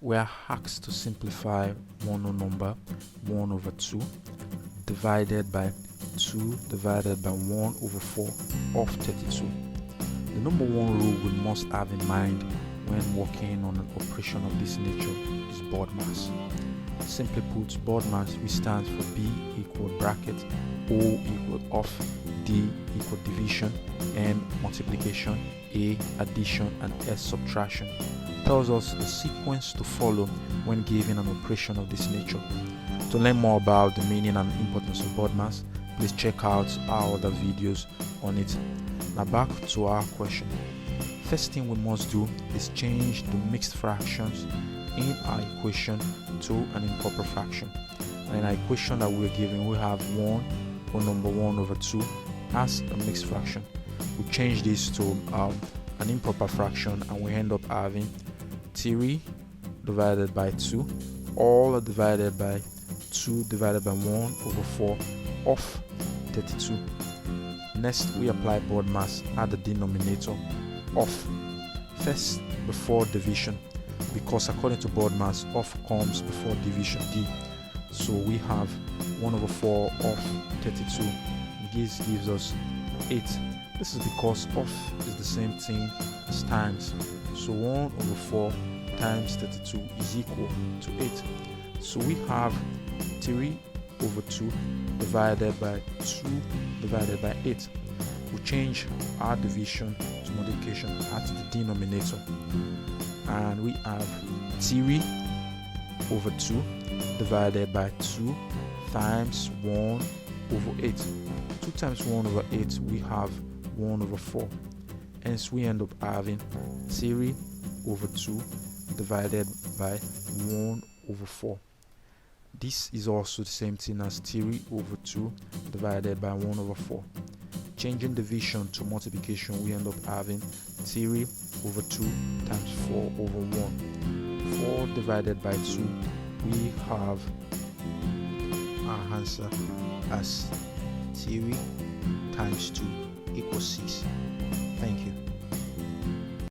We are asked to simplify one whole number 1 over 2 divided by 2 divided by 1 over 4 of 32. The number one rule we must have in mind when working on an operation of this nature is board mass. Simply put, board mass which stands for B equal bracket O equal off, D equal division, M multiplication, A addition, and S subtraction tells us the sequence to follow when given an operation of this nature. To learn more about the meaning and importance of board mass, please check out our other videos on it. Now back to our question. First thing we must do is change the mixed fractions in our equation to an improper fraction. And in our equation that we're given, we have 1 or number 1 over 2 as a mixed fraction. We change this to an improper fraction, and we end up having 3 divided by 2 all divided by 2 divided by 1 over 4 of 32. Next, we apply board mass at the denominator of. First, before division, because according to board mass, off comes before division D. So we have 1 over 4 of 32. This gives us 8. This is because off is the same thing as times. So 1 over 4 times 32 is equal to 8. So we have 3 over 2 divided by 2 divided by 8. We change our division to multiplication at the denominator, and we have 3 over 2 divided by 2 times 1 over 8. 2 times 1 over 8, we have 1 over 4. Hence we end up having 3 over 2 divided by 1 over 4. This is also the same thing as 3 over 2 divided by 1 over 4. Changing division to multiplication, we end up having 3 over 2 times 4 over 1. 4 divided by 2, we have our answer as 3 times 2 equals 6. Thank you.